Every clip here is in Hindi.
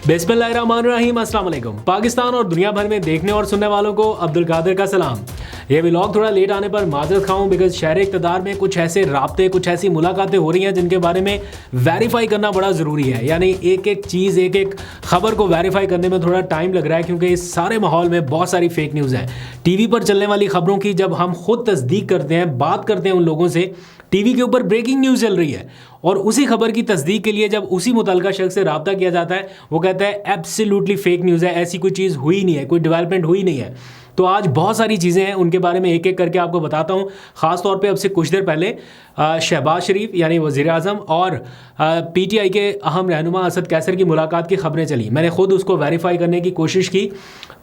बिस्मिल्लाहिर्रहमानिर्रहीम, अस्सलाम वालेकुम। पाकिस्तान और दुनिया भर में देखने और सुनने वालों को अब्दुल कादिर का सलाम। ये व्लॉग थोड़ा लेट आने पर माजरत खाऊं बिकॉज शहर इक़्तिदार में कुछ ऐसे राब्ते, कुछ ऐसी मुलाकातें हो रही हैं जिनके बारे में वेरीफाई करना बड़ा ज़रूरी है। यानी एक एक चीज़, एक एक खबर को वेरीफाई करने में थोड़ा टाइम लग रहा है क्योंकि इस सारे माहौल में बहुत सारी फेक न्यूज़ हैं। टीवी पर चलने वाली खबरों की जब हम खुद तस्दीक करते हैं, बात करते हैं उन लोगों से, टीवी के ऊपर ब्रेकिंग न्यूज़ चल रही है और उसी खबर की तस्दीक के लिए जब उसी मुतल्लिका शख्स से रब्ता किया जाता है, वो कहता है एब्सोल्युटली फेक न्यूज़ है, ऐसी कोई चीज़ हुई नहीं है, कोई डेवलपमेंट हुई नहीं है। तो आज बहुत सारी चीज़ें हैं, उनके बारे में एक एक करके आपको बताता हूँ। ख़ास तौर पे अब से कुछ देर पहले शहबाज शरीफ यानी वज़ीर आज़म और पीटीआई के अहम रहनुमा असद कैसर की मुलाकात की खबरें चली। मैंने खुद उसको वेरीफाई करने की कोशिश की।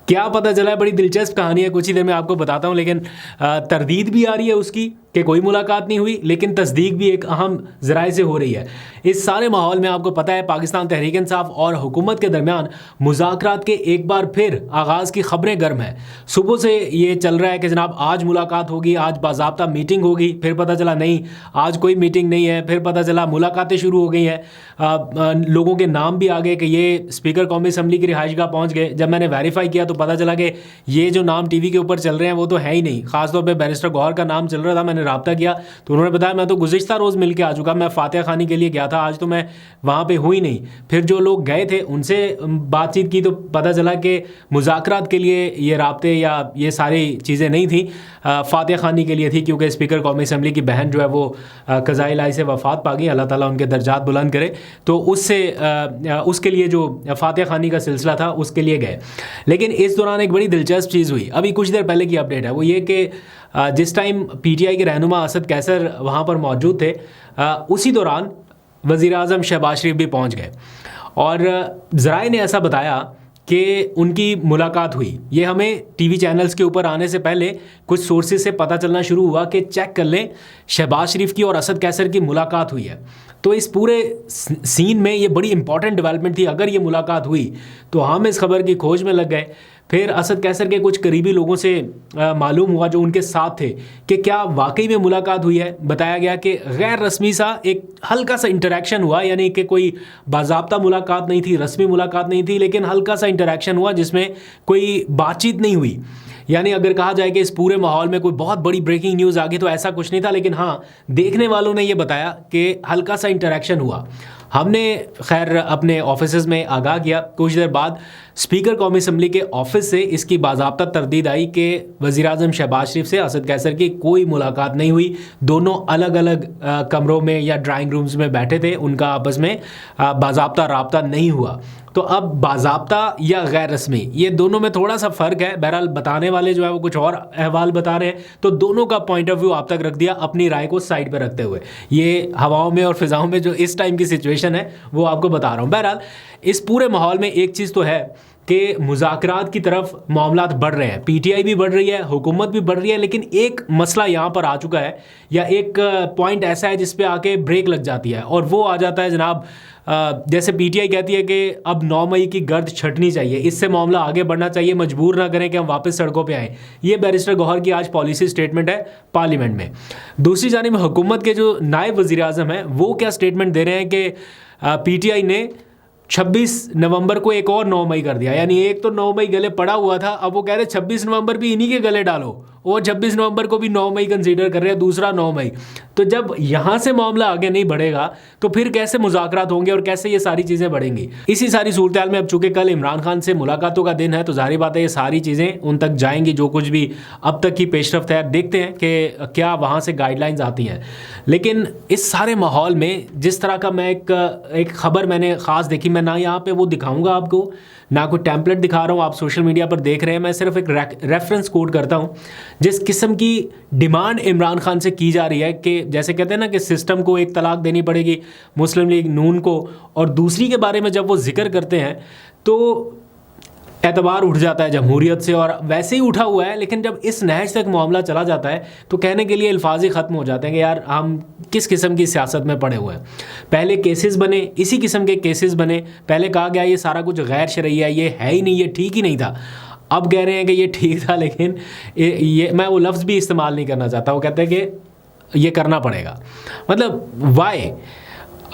क्या पता चला है, बड़ी दिलचस्प कहानी है, कुछ ही देर में आपको बताता हूँ। लेकिन तरदीद भी आ रही है उसकी कि कोई मुलाकात नहीं हुई, लेकिन तस्दीक भी एक अहम ज़राए से हो रही है। इस सारे माहौल में आपको पता है पाकिस्तान तहरीक इंसाफ और हुकूमत के दरमियान मुज़ाकरात के एक बार फिर आगाज़ की खबरें गर्म हैं। सुबह से ये चल रहा है कि जनाब आज मुलाकात होगी, आज बाज़ाब्ता मीटिंग होगी, फिर पता चला नहीं आज कोई मीटिंग नहीं है, फिर पता चला मुलाकातें शुरू हो गई हैं। लोगों के नाम भी आ गए कि ये स्पीकर कौमी असम्बली की रिहाइशगाह पहुँच गए। जब मैंने वेरीफाई किया तो पता चला कि ये जो नाम टीवी के ऊपर चल रहे हैं वो तो है ही नहीं। खासतौर पर बैरिस्टर गौहर का नाम चल रहा था। मैंने रब्ता किया तो उन्होंने बताया मैं तो गुज़िश्ता रोज़ मिल के आ चुका, मैं फातिहा खानी के लिए गया था, आज तो मैं वहाँ पे हुई नहीं। फिर जो लोग गए थे उनसे बातचीत की तो पता चला कि मुज़ाकरात के लिए ये राब्ते या ये सारी चीज़ें नहीं थी, फातिहा खानी के लिए थी, क्योंकि स्पीकर कौमी असम्बली की बहन जो है वो क़ज़ाई इलाही से वफ़ात पा गई, अल्लाह ताला उनके दर्जात बुलंद करे। तो उसके लिए जो फातिहा खानी का सिलसिला था उसके लिए गए। लेकिन इस दौरान एक बड़ी दिलचस्प चीज़ हुई, अभी कुछ देर पहले की अपडेट है, वो ये कि जिस टाइम पीटीआई के रहनुमा असद कैसर वहाँ पर मौजूद थे, उसी दौरान वज़ीर आज़म शहबाज शरीफ भी पहुँच गए और ज़राए ने ऐसा बताया कि उनकी मुलाकात हुई। ये हमें टीवी चैनल्स के ऊपर आने से पहले कुछ सोर्सेज से पता चलना शुरू हुआ कि चेक कर लें, शहबाज शरीफ की और असद कैसर की मुलाकात हुई है। तो इस पूरे सीन में ये बड़ी इंपॉर्टेंट डेवलपमेंट थी। अगर ये मुलाकात हुई तो हम इस खबर की खोज में लग गए। फिर असद कैसर के कुछ करीबी लोगों से मालूम हुआ जो उनके साथ थे कि क्या वाकई में मुलाकात हुई है। बताया गया कि गैर रस्मी सा एक हल्का सा इंटरेक्शन हुआ, यानी कि कोई बाज़ाब्ता मुलाकात नहीं थी, रस्मी मुलाकात नहीं थी, लेकिन हल्का सा इंटरेक्शन हुआ जिसमें कोई बातचीत नहीं हुई। यानी अगर कहा जाए कि इस पूरे माहौल में कोई बहुत बड़ी ब्रेकिंग न्यूज़ आ गई तो ऐसा कुछ नहीं था, लेकिन हाँ, देखने वालों ने ये बताया कि हल्का सा इंटरेक्शन हुआ। हमने खैर अपने ऑफिसेज़ में आगाह किया। कुछ देर बाद स्पीकर कौमी असम्बली के ऑफिस से इसकी बाज़ाब्ता तरदीद आई कि वज़ीर आज़म शहबाज शरीफ से असद कैसर की कोई मुलाकात नहीं हुई। दोनों अलग अलग कमरों में या ड्राइंग रूम्स में बैठे थे, उनका आपस में बाज़ाब्ता रब्ता नहीं हुआ। तो अब बाज़ाब्ता या गैर रस्मी, ये दोनों में थोड़ा सा फ़र्क है। बहरहाल बताने वाले जो है वो कुछ और अहवाल बता रहे हैं, तो दोनों का पॉइंट ऑफ व्यू आप तक रख दिया, अपनी राय को साइड पर रखते हुए। ये हवाओं में और फिज़ाओं में जो इस टाइम की सिचुएशन है वो आपको बता रहा हूँ। बहरहाल इस पूरे माहौल में एक चीज़ तो है कि मुज़ाकरात की तरफ मामलात बढ़ रहे हैं, पीटीआई भी बढ़ रही है, हुकूमत भी बढ़ रही है, लेकिन एक मसला यहाँ पर आ चुका है या एक पॉइंट ऐसा है जिस पे आके ब्रेक लग जाती है और वो आ जाता है जनाब, जैसे पीटीआई कहती है कि अब 9 मई की गर्द छटनी चाहिए, इससे मामला आगे बढ़ना चाहिए, मजबूर ना करें कि हम वापस सड़कों पे आएँ। ये बैरिस्टर गौहर की आज पॉलिसी स्टेटमेंट है पार्लियामेंट में। दूसरी जानिब हुकूमत के जो नायब वज़ीर आज़म हैं वो क्या स्टेटमेंट दे रहे हैं कि पीटीआई ने 26 नवंबर को एक और 9 मई कर दिया, यानी एक तो 9 मई गले पड़ा हुआ था, अब वो कह रहे 26 नवंबर भी इन्हीं के गले डालो। वो 26 नवंबर को भी 9 मई कंसीडर कर रहे हैं, दूसरा 9 मई। तो जब यहाँ से मामला आगे नहीं बढ़ेगा तो फिर कैसे मुज़ाकरात होंगे और कैसे ये सारी चीज़ें बढ़ेंगी। इसी सारी सूरत हाल में अब चूँकि कल इमरान खान से मुलाकातों का दिन है तो जाहिर बात है ये सारी चीज़ें उन तक जाएंगी, जो कुछ भी अब तक की पेशरफ्त है। देखते हैं कि क्या वहाँ से गाइडलाइंस आती हैं। लेकिन इस सारे माहौल में जिस तरह का मैं एक ख़बर मैंने ख़ास देखी, मैं ना यहाँ पे वो दिखाऊंगा आपको, ना कोई टेम्पलेट दिखा रहा हूँ, आप सोशल मीडिया पर देख रहे हैं, मैं सिर्फ एक रेफरेंस कोट करता हूँ। जिस किस्म की डिमांड इमरान खान से की जा रही है कि जैसे कहते हैं ना कि सिस्टम को एक तलाक देनी पड़ेगी, मुस्लिम लीग नून को, और दूसरी के बारे में जब वो जिक्र करते हैं तो एतबार उठ जाता है जमहूरियत से, और वैसे ही उठा हुआ है। लेकिन जब इस नहज तक मामला चला जाता है तो कहने के लिए अल्फाज ही ख़त्म हो जाते हैं कि यार हम किस किस्म की सियासत में पड़े हुए हैं। पहले केसेस बने, इसी किस्म के केसेस बने, पहले कहा गया ये सारा कुछ गैर शरई है, ये है ही नहीं, ये ठीक ही नहीं था। अब कह रहे हैं कि ये ठीक था, लेकिन ये मैं वो लफ्ज़ भी इस्तेमाल नहीं करना चाहता। वो कहते हैं कि ये करना पड़ेगा। मतलब वाई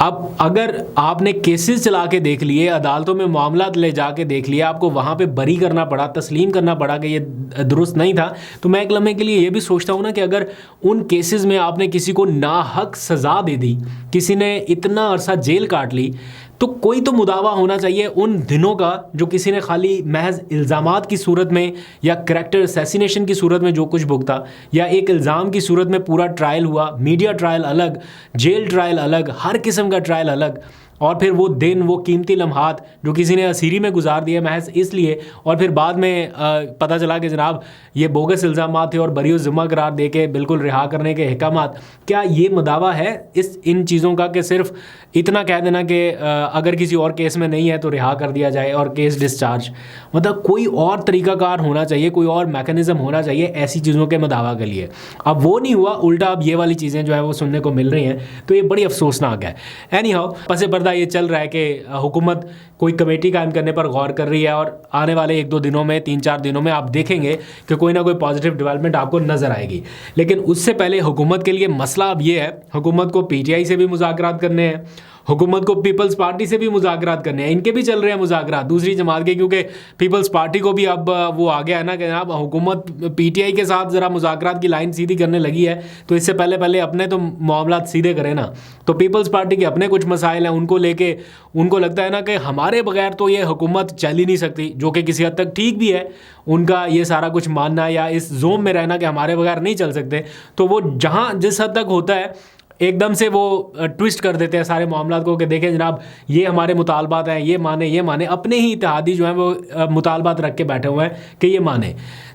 अब अगर आपने केसेस चला के देख लिए, अदालतों में मामला ले जाके देख लिया, आपको वहाँ पे बरी करना पड़ा, तस्लीम करना पड़ा कि ये दुरुस्त नहीं था, तो मैं एक लम्हे के लिए ये भी सोचता हूँ ना कि अगर उन केसेस में आपने किसी को नाहक सज़ा दे दी, किसी ने इतना अरसा जेल काट ली, तो कोई तो मुदावा होना चाहिए उन दिनों का जो किसी ने खाली महज इल्ज़ामात की सूरत में या करैक्टर असैसिनेशन की सूरत में जो कुछ भुगता, या एक इल्ज़ाम की सूरत में पूरा ट्रायल हुआ, मीडिया ट्रायल अलग, जेल ट्रायल अलग, हर किस्म का ट्रायल अलग, और फिर वो दिन, वो कीमती लम्हात जो किसी ने असीरी में गुजार दिए महज इसलिए, और फिर बाद में पता चला कि जनाब ये बोगस इल्ज़ामात थे और बरी ज़िम्मा करार दे के बिल्कुल रिहा करने के अहकामात। क्या ये मुदावा है इन चीज़ों का कि सिर्फ इतना कह देना कि अगर किसी और केस में नहीं है तो रिहा कर दिया जाए और केस डिस्चार्ज? मतलब कोई और तरीक़ाकार होना चाहिए, कोई और मैकेनिज़्म होना चाहिए ऐसी चीज़ों के मुदावा के लिए। अब वो नहीं हुआ, उल्टा अब ये वाली चीज़ें जो है वो सुनने को मिल रही हैं, तो ये बड़ी अफसोसनाक है। एनी हाउ, पसे पर्दा ये चल रहा है कि हुकूमत कोई कमेटी कायम करने पर गौर कर रही है, और आने वाले 1-2 दिनों में, 3-4 दिनों में आप देखेंगे कि कोई ना कोई पॉजिटिव डेवलपमेंट आपको नज़र आएगी। लेकिन उससे पहले हुकूमत के लिए मसला अब ये है, हुकूमत को पीटीआई से भी मुज़ाकरात करने हैं, हुकूमत को पीपल्स पार्टी से भी मुज़ाकरात करने हैं, इनके भी चल रहे हैं मुज़ाकरात दूसरी जमात के, क्योंकि पीपल्स पार्टी को भी अब वो आ गया है ना कि जनाब हुकूमत पीटीआई के साथ ज़रा मुज़ाकरात की लाइन सीधी करने लगी है, तो इससे पहले अपने तो मामलात सीधे करें ना। तो पीपल्स पार्टी के अपने कुछ मसाइल हैं, उनको लेके उनको लगता है ना कि हमारे बगैर तो ये हुकूमत चल ही नहीं सकती, जो कि किसी हद तक ठीक भी है उनका ये सारा कुछ मानना या इस जोम में रहना कि हमारे बगैर नहीं चल सकते। तो वो जहाँ जिस हद तक होता है एकदम से वो ट्विस्ट कर देते हैं सारे मामलात को कि देखें जनाब ये हमारे मुतालबात हैं, ये माने, अपने ही इत्तेहादी जो हैं वो मुतालबात रख के बैठे हुए हैं कि ये माने।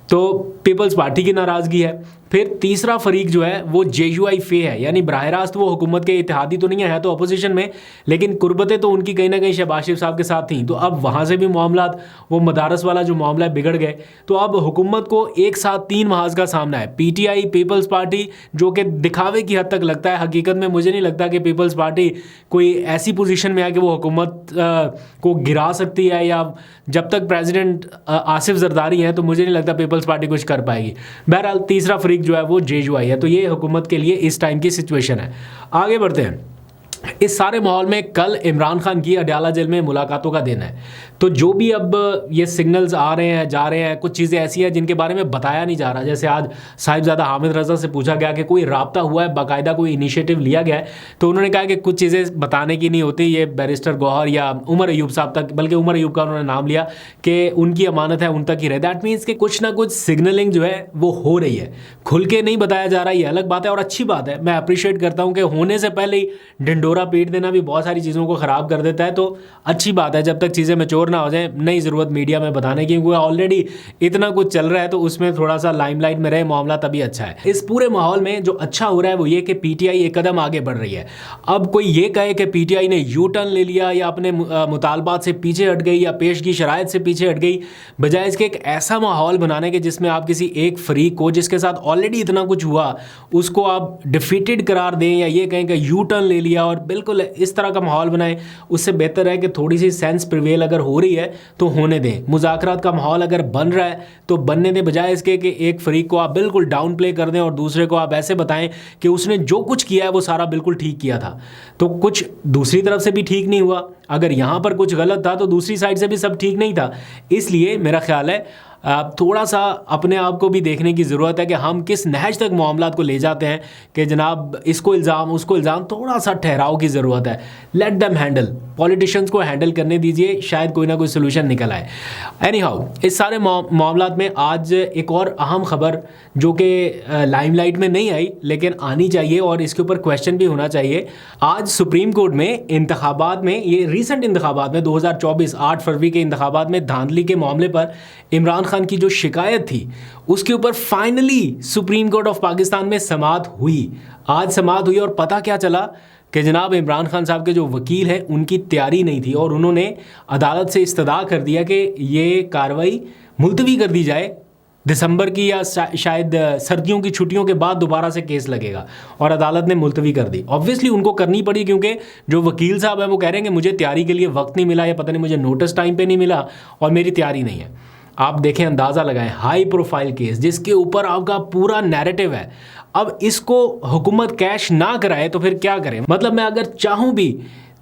तो पीपल्स पार्टी की नाराज़गी है। फिर तीसरा फरीक जो है वो JUI-FA है, यानी बराह रास्त वो हुकूमत के इत्तेहादी तो नहीं है तो अपोजिशन में, लेकिन कुर्बतें तो उनकी कहीं ना कहीं शहबाज शरीफ साहब के साथ थी। तो अब वहाँ से भी मामलात, वो मदारस वाला जो मामला है, बिगड़ गए। तो अब हुकूमत को एक साथ 3 महाज का सामना है, PTI, पीपल्स पार्टी, जो कि दिखावे की हद तक लगता है। हकीकत में मुझे नहीं लगता कि पीपल्स पार्टी कोई ऐसी पोजीशन में है कि वो हुकूमत को गिरा सकती है, या जब तक प्रेसिडेंट आसिफ जरदारी हैं तो मुझे नहीं लगता पीपल्स पार्टी कुछ कर पाएगी। बहरहाल तीसरा फरीक जो है वो JUI है। तो ये हुकूमत के लिए इस टाइम की सिचुएशन है। आगे बढ़ते हैं। इस सारे माहौल में कल इमरान खान की अडयाला जेल में मुलाकातों का दिन है। तो जो भी अब ये सिग्नल्स आ रहे हैं, जा रहे हैं, कुछ चीज़ें ऐसी हैं जिनके बारे में बताया नहीं जा रहा। जैसे आज साहिबजादा हामिद रज़ा से पूछा गया कि कोई राब्ता हुआ है, बाकायदा कोई इनिशिएटिव लिया गया है, तो उन्होंने कहा कि कुछ चीज़ें बताने की नहीं होती, ये बैरिस्टर गौहर या उमर अयूब साहब तक, बल्कि उमर अयूब का उन्होंने नाम लिया कि उनकी अमानत है, उन तक ही रहे। दैट मीन्स कि कुछ ना कुछ सिग्नलिंग जो है वो हो रही है, खुल के नहीं बताया जा रहा। ये अलग बात है और अच्छी बात है। मैं अप्रिशिएट करता हूँ कि होने से पहले ही ढिंडोरा पीट देना भी बहुत सारी चीज़ों को ख़राब कर देता है। तो अच्छी बात है, जब तक चीज़ें मैच्योर ना हो जाए, नहीं ज़रूरत मीडिया में बताने की, क्योंकि ऑलरेडी इतना कुछ चल रहा है तो उसमें थोड़ा सा लाइमलाइट में रहे मामला, तभी अच्छा है। इस पूरे माहौल में जो अच्छा हो रहा है वो ये कि PTI एक कदम आगे बढ़ रही है। अब कोई ये कहे कि PTI ने यू टर्न ले लिया या अपने मुतालबात से पीछे हट गई या पेश की शराइत से पीछे हट गई, बजाय इसके एक ऐसा माहौल बनाने के जिसमें आप किसी एक फरीक को, जिसके साथ ऑलरेडी इतना कुछ हुआ, उसको आप डिफीटेड करार दें, या ये कहें कि यू टर्न ले लिया और बिल्कुल इस तरह का माहौल बनाएं। उससे बेहतर है कि थोड़ी सी सेंस प्रिवेल अगर हो रही है तो होने दें। मुज़ाकरात का माहौल अगर बन रहा है तो बनने दें, बजाय इसके कि एक फरीक को आप बिल्कुल डाउन प्ले कर दें और दूसरे को आप ऐसे बताएं कि उसने जो कुछ किया है वो सारा बिल्कुल ठीक किया था। तो कुछ दूसरी तरफ से भी ठीक नहीं हुआ। अगर यहाँ पर कुछ गलत था तो दूसरी साइड से भी सब ठीक नहीं था। इसलिए मेरा ख्याल है थोड़ा सा अपने आप को भी देखने की ज़रूरत है कि हम किस नहज तक मामलात को ले जाते हैं कि जनाब इसको इल्ज़ाम, उसको इल्ज़ाम। थोड़ा सा ठहराव की ज़रूरत है। लेट देम हैंडल, पॉलिटिशियंस को हैंडल करने दीजिए, शायद कोई ना कोई सोल्यूशन निकल आए। एनी हाउ, इस सारे मामलात में आज एक और अहम खबर जो कि लाइमलाइट में नहीं आई लेकिन आनी चाहिए और इसके ऊपर क्वेश्चन भी होना चाहिए। आज सुप्रीम कोर्ट में इंतखाबात में, ये रिसेंट इंतखाबात में 2024 8 फरवरी के इंतखाबात में धांधली के मामले पर इमरान खान की जो शिकायत थी उसके ऊपर finally supreme court of Pakistan में समाअत हुई। आज समाअत हुई और पता क्या चला कि जनाब इमरान खान साहब के जो वकील हैं उनकी तैयारी नहीं थी और उन्होंने अदालत से इस्तदा कर दिया कि ये कार्रवाई मुलतवी कर दी जाए, दिसंबर की या शायद सर्दियों की छुट्टियों के बाद दोबारा से केस लगेगा, और अदालत ने मुलतवी कर दी। ऑब्वियसली उनको करनी पड़ी क्योंकि जो वकील साहब हैं वो कह रहे हैं कि मुझे तैयारी के लिए वक्त नहीं मिला, या पता नहीं मुझे नोटिस टाइम पे नहीं मिला और मेरी तैयारी नहीं है। आप देखें, अंदाज़ा लगाएं, हाई प्रोफाइल केस जिसके ऊपर आपका पूरा नैरेटिव है। अब इसको हुकूमत कैश ना कराए तो फिर क्या करें? मतलब मैं अगर चाहूँ भी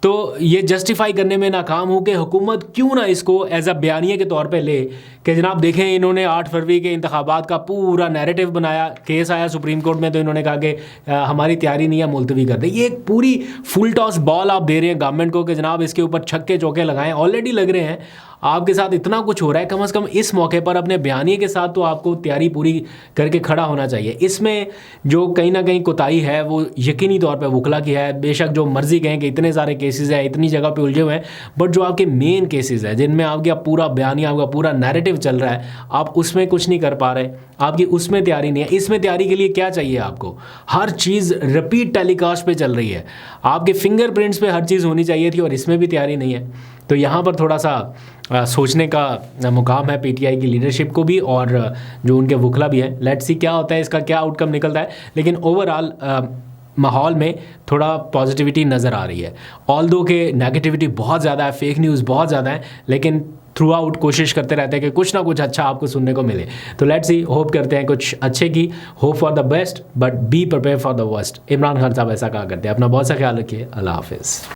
तो ये जस्टिफाई करने में नाकाम हूँ कि हुकूमत क्यों ना इसको एज अ बयानिए के तौर पे ले कि जनाब देखें, इन्होंने 8 फरवरी के इंतखाबात का पूरा नैरेटिव बनाया, केस आया सुप्रीम कोर्ट में तो इन्होंने कहा कि हमारी तैयारी नहीं है, मुलतवी कर दे। ये एक पूरी फुल टॉस बॉल आप दे रहे हैं गवर्नमेंट को कि जनाब इसके ऊपर छक्के चौके लगाएं। ऑलरेडी लग रहे हैं, आपके साथ इतना कुछ हो रहा है, कम से कम इस मौके पर अपने बयानिए के साथ तो आपको तैयारी पूरी करके खड़ा होना चाहिए। इसमें जो कहीं ना कहीं कोताही है वो यकीनी तौर पे वकला की है। बेशक जो मर्जी कहें कि इतने सारे केसेस हैं, इतनी जगह पे उलझे हुए हैं, बट जो आपके मेन केसेस हैं जिनमें आपका पूरा बयानिया, आपका पूरा नैरेटिव चल रहा है, आप उसमें कुछ नहीं कर पा रहे, आपकी उसमें तैयारी नहीं है। इसमें तैयारी के लिए क्या चाहिए आपको? हर चीज़ रिपीट टेलीकास्ट पे चल रही है, आपके फिंगरप्रिंट्स पे हर चीज़ होनी चाहिए थी और इसमें भी तैयारी नहीं है। तो यहाँ पर थोड़ा सा सोचने का मुकाम है पीटीआई की लीडरशिप को भी और जो उनके वकला भी हैं। लेट्स सी क्या होता है, इसका क्या आउटकम निकलता है। लेकिन ओवरऑल माहौल में थोड़ा पॉजिटिविटी नज़र आ रही है। ऑल्दो के नेगेटिविटी बहुत ज़्यादा है, फेक न्यूज़ बहुत ज़्यादा है, लेकिन थ्रू आउट कोशिश करते रहते हैं कि कुछ ना कुछ अच्छा आपको सुनने को मिले। तो लेट्स सी, होप करते हैं कुछ अच्छे की, hope for the best but be prepare for the worst. Imran Khan साहब ऐसा कहा करते हैं। अपना बहुत सा ख्याल रखिए। अल्लाह हाफिज़।